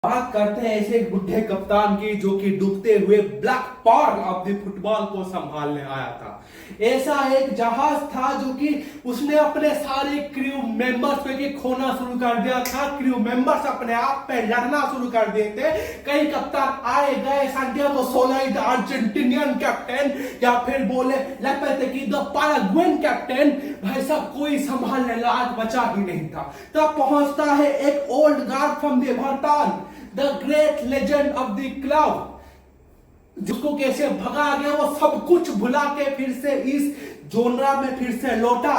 बात करते हैं ऐसे एक बुढ़े कप्तान की जो कि डूबते हुए black pearl of the football को संभालने आया था। ऐसा एक जहाज था जो कि उसने अपने सारे क्रू मेंबर्स पे खोना शुरू कर दिया था। क्रू मेंबर्स अपने आप पे लड़ना शुरू कर दिए थे। कई कप्तान आए गए, सांटियागो सोलाई द अर्जेंटीनियन कैप्टन, या फिर बोले लोपेटेगी द पैराग्वेन कैप्टन, भाई साहब कोई संभालने लायक बचा ही नहीं था। तब पहुंचता है एक old guard from the Everton, the great legend of the club, जिसको कैसे भगा गया, वो सब कुछ भुला के फिर से इस जोनरा में फिर से लौटा।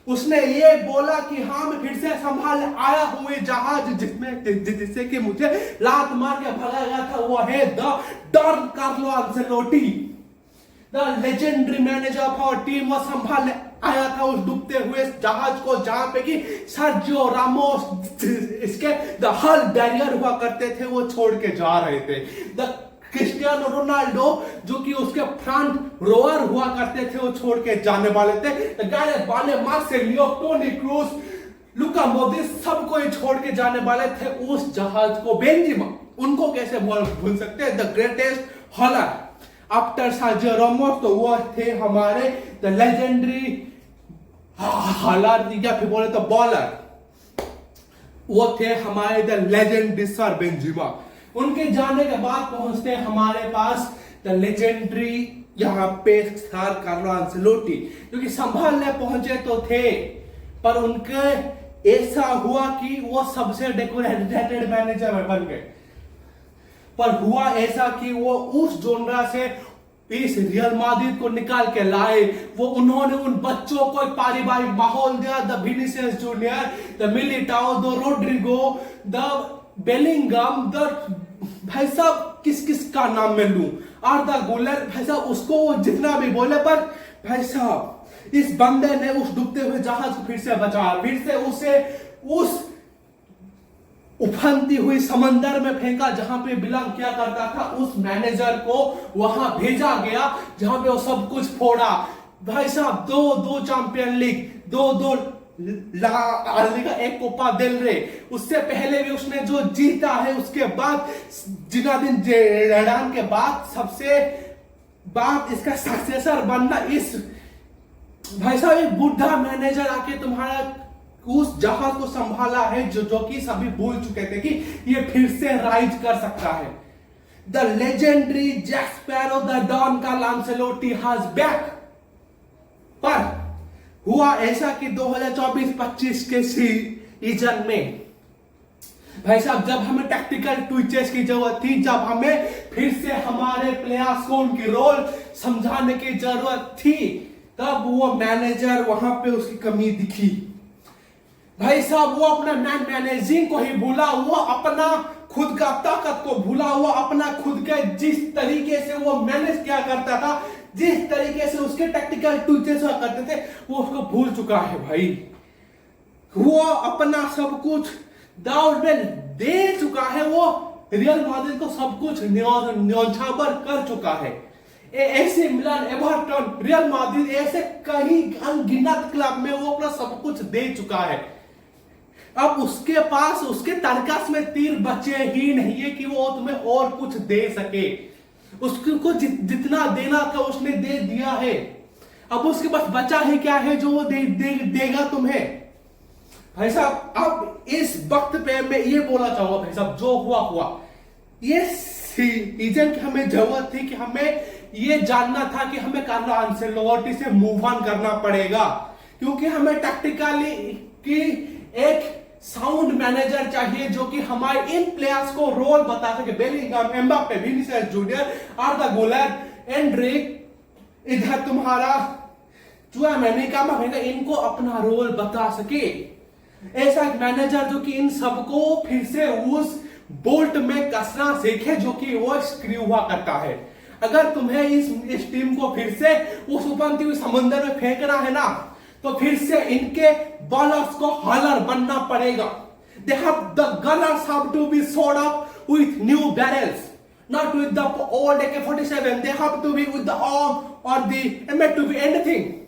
उसने ये बोला कि हाँ मैं फिर से संभाल आया हुए जहाज जिससे कि मुझे लात मार के भगा गया था, वो है the Don Carlo Ancelotti, the legendary manager of our team. वो संभालने आया था उस डूबते हुए जहाज को, जहां पे कि सर्जियो रामोस इसके द हल बैरियर हुआ करते थे, वो छोड़ के जा रहे थे। द क्रिस्टियानो रोनाल्डो जो कि उसके फ्रंट रोअर हुआ करते थे, वो छोड़ के जाने वाले थे। गायरेथ बाले, मार्सेलियो, टोनी क्रूस, लुका मोड्रिच, सबको ही छोड़ के जाने वाले थे उस जहाज को। बेंजेमा, उनको कैसे भूल सकते हैं, the greatest holler after Sergio Ramos, तो वो थे हमारे द लेजेंडरी हॉलर, या फिर बोले तो बॉलर, वो थे हमारे द लेजेंडरी सर बेंजेमा। उनके जाने के बाद पहुंचते हैं हमारे पास द लेजेंडरी यहाँ पे सर कार्लो एंसेलोटी, जो कि संभालने पहुंचे तो थे, पर उनके ऐसा हुआ कि वो सबसे डेकोरेटेड मैनेजर बन गए। पर हुआ ऐसा कि वो उस जोनरा से इस रियल माद्रिद को निकाल के लाए। वो उन्होंने उन बच्चों को एक पारिवारिक माहौल दिया, the Vinicius Junior, the Militao, the Rodrigo, the Bellingham, the भाई साहब किस किस का नाम मैं लूं, आर्दा गुलर, भाई साहब उसको वो जितना भी बोले, पर भाई साहब इस बंदे ने उस डूबते हुए जहाज को फिर से बचाया, फिर से उसे उस उफनती हुई समंदर में फेंका जहां पे बिलोंग किया करता था। उस मैनेजर को वहां भेजा गया जहां पे वो सब कुछ फोड़ा। भाई साहब दो चैंपियन लीग, दो लिगा, एक कोपा देल रे, उससे पहले भी उसने जो जीता है। उसके बाद जिनादिन जिडान के बाद सबसे बात इसका सक्सेसर बनना, इस भाई साहब एक बुढ़ा मैनेजर आके तुम्हारा उस जहाज को संभाला है जो कि सभी भूल चुके थे कि ये फिर से राइज कर सकता है। The legendary Jack Sparrow, the Don Carlo Ancelotti has back. पर हुआ ऐसा कि 2024-25 के सीजन में भाई साहब जब हमें टैक्टिकल ट्विचेस की जरूरत थी, जब हमें फिर से हमारे प्लेयर्स को उनकी रोल समझाने की जरूरत थी, तब वो मैनेजर वहां पे उसकी कमी दिखी। भाई साहब वो अपना मैनेजिंग को ही भूला, वो अपना खुद का ताकत को भूला, वो अपना खुद के जिस तरीके से वो मैनेज किया करता था, जिस तरीके से उसके टैक्टिकल ट्विचेस हुआ करते थे, वो उसको भूल चुका है। भाई वो अपना सब कुछ दांव में दे चुका है, वो रियल माद्रिद को सब कुछ न्योछावर कर चुका है। ऐसे मिलान, एवर्टन, रियल माद्रिद, ऐसे कई अनगिनत क्लब में वो अपना सब कुछ दे चुका है। अब उसके पास उसके तर्कस में तीर बचे ही नहीं है कि वो तुम्हें और कुछ दे सके। उसको जितना देना था उसने दे दिया है। अब उसके पास बचा है क्या है जो वो देगा तुम्हें। भाई साहब अब इस वक्त पे मैं ये बोलना चाहूंगा, भाई साहब जो हुआ ये सीजन की हमें जरूरत थी कि हमें ये जानना था कि हमें कार्लो एंसेलोटी से मूव ऑन करना पड़ेगा, क्योंकि हमें टैक्टिकली की एक साउंड मैनेजर चाहिए जो कि हमारे इन प्लेयर्स को रोल बता सके। बेलिंगम, एम्बाप्पे, विनीसियस जूनियर, आर्दा गुलर, एंड्रिक, इधर तुम्हारा चुआमेनी का इनको अपना रोल बता सके। ऐसा एक मैनेजर जो कि इन सबको फिर से उस बोल्ट में कसना सीखे जो कि वो स्क्रू हुआ करता है। अगर तुम्हें इस टीम को फिर से उस उफनती हुई समंदर में फेंकना है ना, तो फिर से इनके बॉलर्स को हॉलर बनना पड़ेगा। the gunners have to be sewed up with new barrels, not with the old AK-47. They have to be with the arm or the M2B, anything.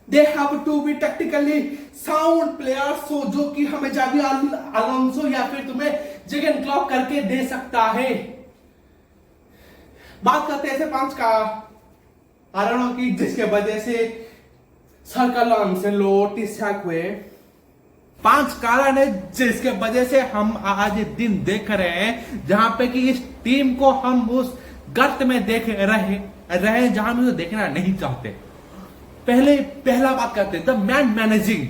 They have to be tactically sound players, so जो कि हमें Xavi Alonso या फिर तुम्हें Jagan Klopp करके दे सकता है। बात करते हैं ऐसे 5 कारणों की जिसके वजह से सर्कल हुए। 5 कारण है जिसके वजह से हम आज दिन देख रहे हैं जहां पे कि इस टीम को हम उस गर्त में देख रहे जहां में तो देखना नहीं चाहते। पहला बात करते हैं द मैन मैनेजिंग।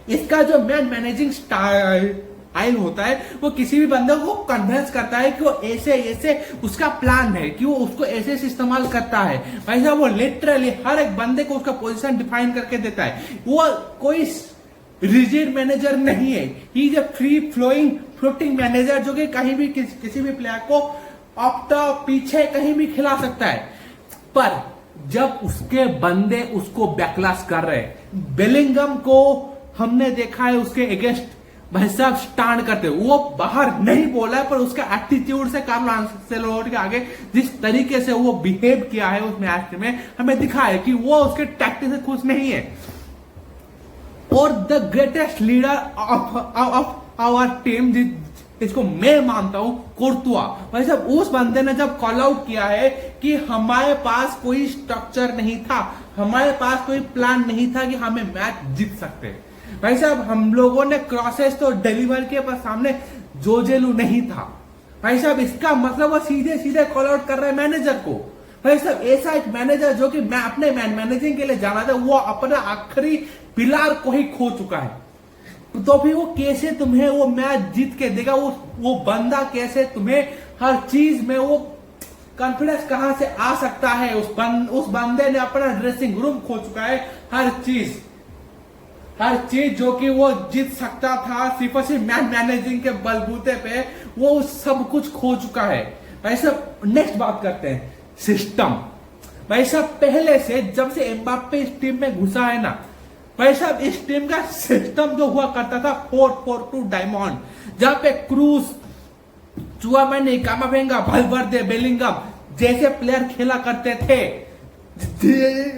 इसका जो मैन मैनेजिंग स्टाइल होता है वो किसी भी बंदे को कन्विंस करता है कि वो ऐसे उसका प्लान है, कि वो उसको ऐसे इस्तेमाल करता है। भाई साहब वो लिटरली हर एक बंदे को उसका पोजीशन डिफाइन करके देता है। वो कोई रिजिड मैनेजर नहीं है, he is a free floating manager जो कि कहीं भी किसी भी प्लेयर को पीछे कहीं भी खिला सकता है। पर जब उसके बंदे उसको बैकलास कर रहे, बेलिंगम को हमने देखा है उसके अगेंस्ट भाई साहब स्टैंड करते, वो बाहर नहीं बोला है पर उसका एटीट्यूड से कार्लो एंसेलोटी के आगे जिस तरीके से वो बिहेव किया है उस मैच में हमें दिखा है कि वो उसके टैक्टिक से खुश नहीं है। और the greatest leader of our team इसको मैं मानता हूं कोर्तुआ। भाई साहब उस बंदे ने जब कॉल आउट किया है कि हमारे पास कोई स्ट्रक्चर नहीं था, हमारे पास कोई प्लान नहीं था कि हमें मैच जीत सकते। भाई साहब हम लोगों ने क्रॉसेस तो डिलीवर किए पर सामने जोजेलू नहीं था। भाई साहब इसका मतलब वो सीधे सीधे कॉल आउट कर रहे हैं मैनेजर को। भाई साहब ऐसा एक मैनेजर जो कि मैं अपने मैनेजिंग के लिए जाना था, वो अपना आखिरी पिलार को ही खो चुका है। तो फिर वो कैसे तुम्हें वो मैच जीत के देगा? वो बंदा कैसे तुम्हें हर चीज में वो कॉन्फिडेंस कहां से आ सकता है? उस बंदे ने अपना ड्रेसिंग रूम खो चुका है, हर चीज जो कि वो जीत सकता था सिर्फ और सिर्फ मैनेजिंग के बलबूते पे, वो सब कुछ खो चुका है। भाई साहब नेक्स्ट बात करते हैं सिस्टम। भाई साहब पहले से जब से एम्बाप्पे इस टीम में घुसा है ना, भाई साहब इस टीम का सिस्टम जो हुआ करता था 4-4-2 डायमंड, जहां पे क्रूज, चुआमेनी, कामाविंगा, वाल्वर्दे, बेलिंगम जैसे प्लेयर खेला करते थे।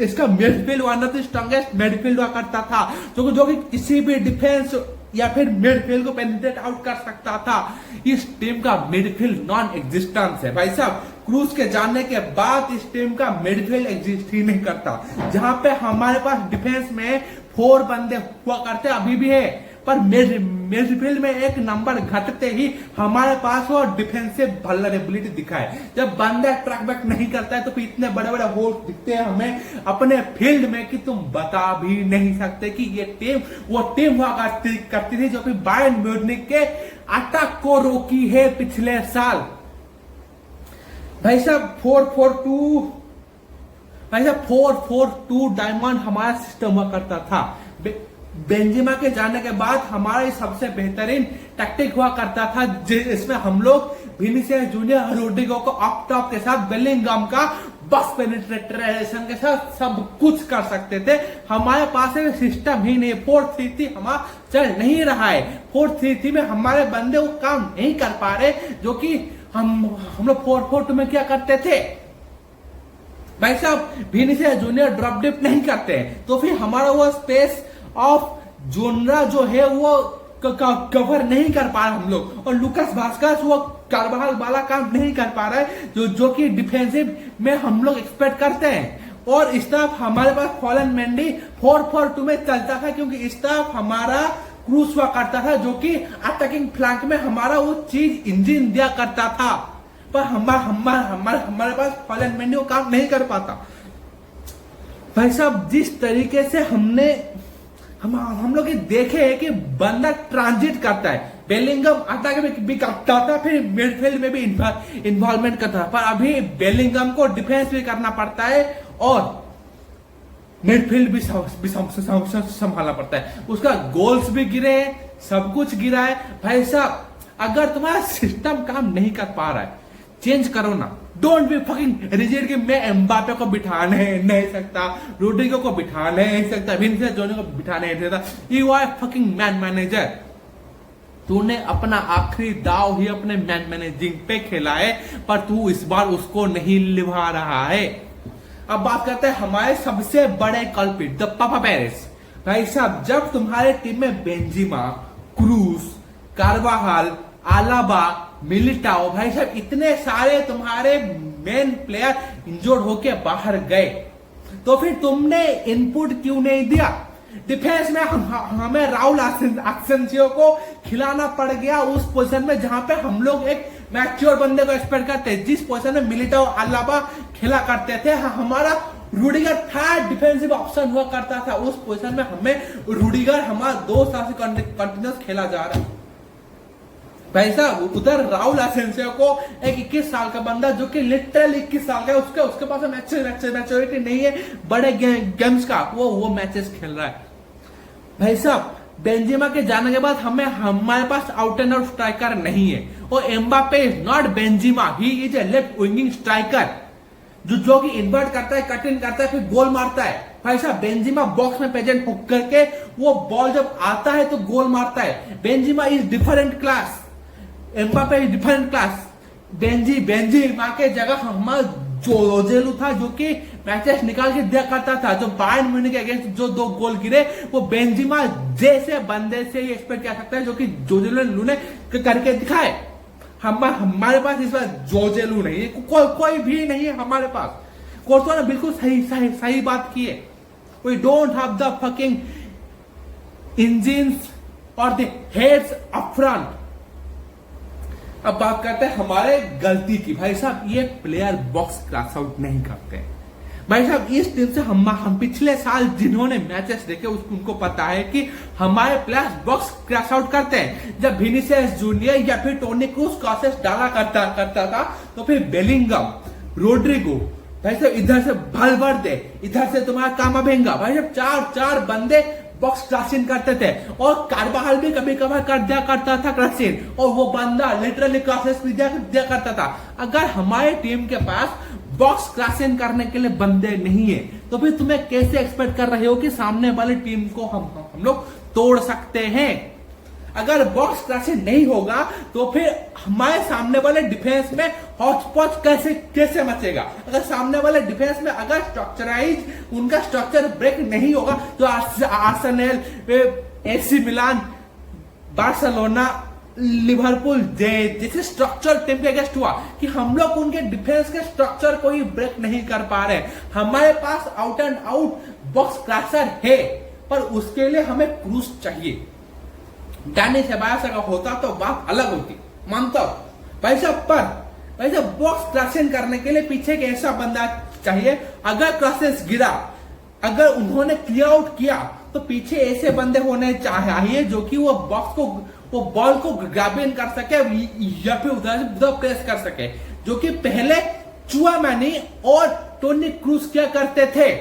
इसका midfield one of the strongest midfield हुआ करता था जो कि किसी भी डिफेंस या फिर मिडफील्ड को पेनिट्रेट आउट कर सकता था। इस टीम का मिडफील्ड नॉन एग्जिस्टेंस है। भाई साहब क्रूज के जाने के बाद इस टीम का मिडफील्ड एग्जिस्ट ही नहीं करता। जहां पे हमारे पास डिफेंस में 4 बंदे हुआ करते अभी भी है, पर मिडफील्ड में एक नंबर घटते ही हमारे पास वो डिफेंसिव वल्नरेबिलिटी दिखा है। जब बंदा ट्रैक बैक नहीं करता है तो फिर इतने बड़े बड़े होल दिखते हैं हमें अपने फील्ड में कि तुम बता भी नहीं सकते कि ये टीम वो टीम हुआ करती थी जो कि बायर्न म्यूनिख के अटैक को रोकी है पिछले साल। भाई साहब 4-4-2 डायमंड हमारा सिस्टम हुआ करता था। बेंजेमा के जाने के बाद हमारा सबसे बेहतरीन टैक्टिक हुआ करता था जिसमें हम लोग विनीसियस जूनियर, रोड्रिगो को अप टॉप के साथ, बेलिंगम का बस पेनिट्रेशन के साथ सब कुछ कर सकते थे। हमारे पास सिस्टम ही नहीं, 4-3-3 हमारा चल नहीं रहा है। 4-3-3 में हमारे बंदे वो काम नहीं कर पा रहे जो कि हम लोग 4-4-2 में क्या करते थे। भाई साहब विनीसियस जूनियर ड्रॉप डिप नहीं करते, तो फिर हमारा वो स्पेस ऑफ जोनरा जो है वो कवर नहीं कर पा रहे हम लोग। और लुकास वास्केस वो कार्बाल वाला काम नहीं कर पा रहा है जो कि डिफेंसिव में हम लोग एक्सपेक्ट करते हैं। और इस तरफ हमारे पास फॉलन मेंडी 4-4-2 में चलता था क्योंकि इस तरफ हमारा क्रूज हुआ करता था जो कि अटैकिंग फ्लैंक में हमारा वो चीज इंजन दिया करता था। पर हमारे पास फॉलन मेंडी वो काम नहीं कर पाता। भाई साहब जिस तरीके से हम लोग देखे हैं कि बंदा ट्रांजिट करता है, बेलिंगम अटैक में भी करता था, फिर मिडफील्ड में भी इन्वॉल्वमेंट करता था, पर अभी बेलिंगम को डिफेंस भी करना पड़ता है और मिडफील्ड भी संभालना पड़ता है। उसका गोल्स भी गिरे हैं, सब कुछ गिरा है। भाई साहब अगर तुम्हारा सिस्टम काम नहीं कर पा रहा है, चेंज करो ना। डोंट बी फकिंग रिजिड कि मैं एम्बापे को बिठा नहीं सकता, रोड्रिगो को बिठा नहीं सकता, विनीसियस जूनियर को बिठा नहीं सकता। You are fucking man manager. तूने अपना आखिरी दाव ही अपने मैन मैनेजिंग पे खेला है, पर तू इस बार उसको नहीं निभा रहा है। अब बात करते हैं हमारे सबसे बड़े कल्प्रिट द पापा पेरेस। भाई साहब जब तुम्हारे टीम में बेंजिमा, क्रूज, कार्वाहाल, आलाबा, मिलिटाओ, भाई साहब इतने सारे तुम्हारे मेन प्लेयर इंजोर्ड होके बाहर गए, तो फिर तुमने इनपुट क्यों नहीं दिया? डिफेंस में हमें राहुल एसेंसियो को खिलाना पड़ गया उस पोजीशन में जहां पे हम लोग एक मैच्योर बंदे को एक्सपेक्ट करते हैं, जिस पोजीशन में मिलिटाओ, आलाबा खेला करते थे। हमारा रूडिगर थर्ड डिफेंसिव ऑप्शन हुआ करता था, उस पोजीशन में हमें रूडिगर हमारा 2 साल से कंटिन्यूस खेला जा रहा है। भाई साहब उधर राहुल एसेंसियो को एक 21 साल का बंदा जो कि लिटरली 21 साल का है, उसके पास मैच्योरिटी नहीं है बड़े गेम्स का, वो मैचेस खेल रहा है। भाई साहब बेंजेमा के जाने के बाद हमारे पास आउट एंड आउट स्ट्राइकर नहीं है, और Mbappe is not Benzema, he is a left winging striker जो कि इन्वर्ट करता है, कट इन करता है, फिर गोल मारता है। भाई साहब बेंजेमा बॉक्स में प्रेजेंट होकर के वो बॉल जब आता है तो गोल मारता है। Benzema is different class, Mbappe is different class. Benzema के जगह हमारा जोजेलू था जो कि मैचेस निकाल के दिया करता था, जो बायर्न म्यूनिख के अगेंस्ट जो 2 गोल गिरे वो बेंजेमा जैसे बंदे से ही एक्सपेक्ट किया सकता है, जो कि जोजेलू ने करके दिखाए। हमारे पास इस बार जोजेलू नहीं है, कोई भी नहीं है हमारे पास। कोर्टवा ने बिल्कुल सही बात की है, we don't have the fucking engines और द हेड्स अप फ्रंट। अब बात करते हैं हमारे गलती की। भाई साहब ये प्लेयर बॉक्स क्रॉस आउट नहीं करते। भाई साहब इस टीम से हम पिछले साल जिन्होंने मैचेस देखे उनको पता है कि हमारे प्लेयर्स बॉक्स क्रॉस आउट करते हैं। जब विनीसियस जूनियर या फिर टोनी क्रूज क्रॉसेस डाला करता था, तो फिर बेलिंगम, रोड्रिगो, भाई साहब इधर से भालवर्दे, इधर से तुम्हारा कामाविंगा, भाई साहब 4 बंदे बॉक्स क्रॉसिंग करते थे, और कारवाहल भी कभी कभार कर दिया करता था क्रॉसिंग, और वो बंदा लिटरली क्रॉसेस भी दिया करता था। अगर हमारे टीम के पास बॉक्स क्रॉसिंग करने के लिए बंदे नहीं है, तो फिर तुम्हें कैसे एक्सपेक्ट कर रहे हो कि सामने वाली टीम को हम लोग तोड़ सकते हैं? अगर बॉक्स क्रॉसिंग नहीं होगा तो फिर हमारे सामने वाले डिफेंस में हॉचपॉच कैसे मचेगा? अगर सामने वाले डिफेंस में अगर स्ट्रक्चराइज उनका स्ट्रक्चर ब्रेक नहीं होगा, तो Arsenal, AC Milan, Barcelona, Liverpool जैसे स्ट्रक्चर टीम के अगेंस्ट हुआ कि हम लोग उनके डिफेंस के स्ट्रक्चर को ही ब्रेक नहीं कर पा रहे। हमारे पास out and out box crosser है, पर उसके लिए हमें क्रूज चाहिए। डैनी सेबायोस अगर होता तो बात अलग होती, मानता हूं भाई साहब, पर भाई साहब बॉक्स क्रॉसिंग करने के लिए पीछे एक ऐसा बंदा चाहिए। अगर क्रॉसेस गिरा, अगर उन्होंने क्लियर आउट किया, तो पीछे ऐसे बंदे होने चाहिए जो कि वो बॉल को ग्रैब इन कर सके या फिर उधर प्रेस कर सके, जो कि पहले चुआमेनी और टोनी क्रूज क्या करते थे।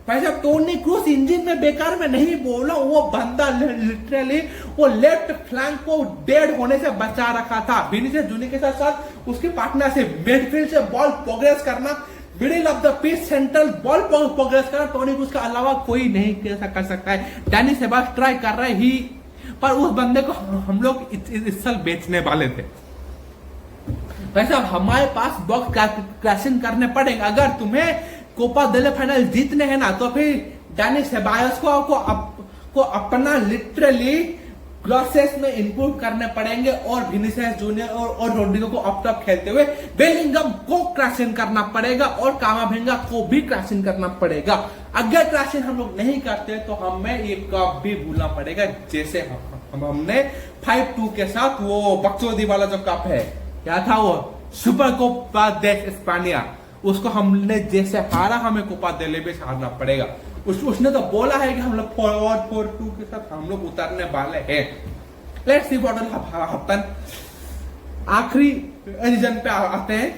भाई साहब टोनी क्रूज इंजन में बेकार में नहीं बोला, वो बंदा लिटरली वो लेफ्ट फ्लैंक को डेड होने से बचा रखा था। विनीसियस जूनियर के साथ उसके पार्टनर से मिडफील्ड से बॉल प्रोग्रेस करना, middle of the pitch central ball progress करना, टोनी क्रूज के अलावा कोई नहीं कर सकता है। डैनी सेबायोस ट्राई कर रहे ही, पर उस बंदे को हम लोग इस साल बेचने वाले थे। भाई साहब हमारे पास बॉक्स क्रॉसिंग करने पड़ेंगे। अगर तुम्हें कोपा डेल फाइनल जीतने हैं ना, तो फिर डैनी सेबायोस को अपना लिटरली क्रॉसेस में इंप्रूव करने पड़ेंगे, और विनीसियस जूनियर और रोड्रिगो को अप टॉप खेलते हुए बेलिंगम को क्रॉसिंग करना पड़ेगा, और कामाविंगा को भी क्रॉसिंग करना पड़ेगा। अगर क्रॉसिंग हम लोग नहीं करते तो हमें ये कप भी भूलना पड़ेगा, जैसे हमने 5-2 के साथ वो बकचोदी वाला जो कप है, क्या था वो, सुपर कोपा दे स्पेनिया, उसको हमने जैसे हारा, हमें कोपा डेल भी हारना पड़ेगा। उसने तो बोला है कि हम लोग 4-2 के साथ हम लोग उतरने वाले हैं। Let's see what will happen. आखिरी रीजन पे आते हैं,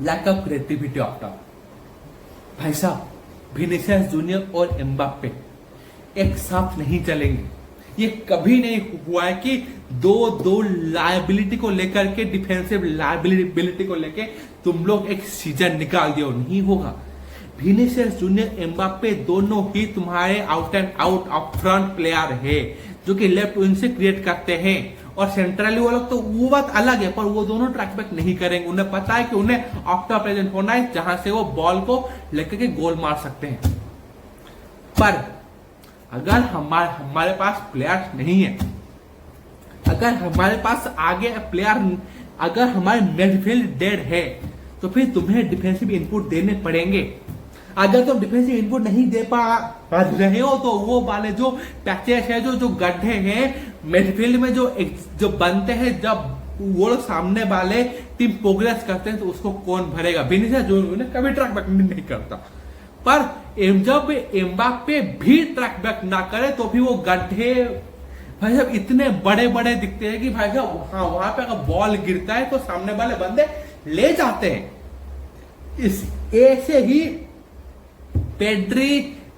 lack of creativity of top. भाई साहब विनीसियस जूनियर और एम्बाप्पे एक साथ नहीं चलेंगे। ये कभी नहीं हुआ है कि दो लायबिलिटी को लेकर के, डिफेंसिव लायबिलिटी को लेके तुम लोग एक सीजन निकाल दियो, नहीं होगा। विनीसियस जूनियर, एम्बाप्पे दोनों ही तुम्हारे out and out up front player है, जो कि लेफ्ट विंग से क्रिएट करते हैं, और सेंट्रली वो लोग तो वो बात अलग है, पर वो दोनों ट्रैक बैक नहीं करेंगे। उन्हें पता है कि उन्हें ऑफ्टर प्रेजेंट होना है, जहां से वो बॉल को लेकर के गोल मार सकते हैं। पर अगर हमारे पास प्लेयर्स नहीं है, अगर हमारे पास आगे प्लेयर, अगर हमारे मिडफील्ड डेड है तो फिर तुम्हें डिफेंसिव इनपुट देने पड़ेंगे। अगर तुम डिफेंसिव इनपुट नहीं दे पा रहे हो तो वो वाले जो पैचेस है, जो गड्ढे हैं मिडफील्ड में जो बनते हैं, जब वो लोग सामने वाले टीम प्रोग्रेस करते हैं तो उसको कौन भरेगा? विनीसियस जूनियर कभी ट्रैक बैक नहीं करता, पर जब एम्बाप्पे भी ट्रैक बैक ना करे तो भी वो गड्ढे भाई साहब इतने बड़े बड़े दिखते हैं कि भाई साहब हाँ, वहां पे अगर बॉल गिरता है तो सामने वाले बंदे ले जाते हैं। इस ऐसे ही पेड्री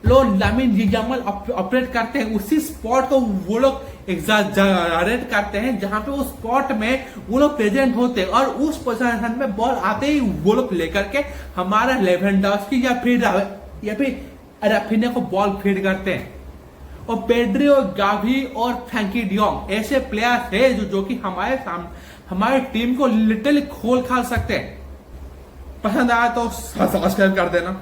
लो लामिन यमाल ऑपरेट करते हैं, उसी स्पॉट को वो लोग एग्जैजरेट करते हैं जहां पे उस स्पॉट में वो लोग प्रेजेंट होते हैं, और उस पोजीशन में बॉल आते ही वो लोग लेकर के हमारा लेवेंडोव्स्की या फिर राफिनिया को बॉल फीड करते हैं। और पेड्री और गावी और फ्रैंकी डियोंग ऐसे प्लेयर्स है जो कि हमारे टीम को लिटरली खोल खा सकते हैं। पसंद आया तो सब्सक्राइब कर देना।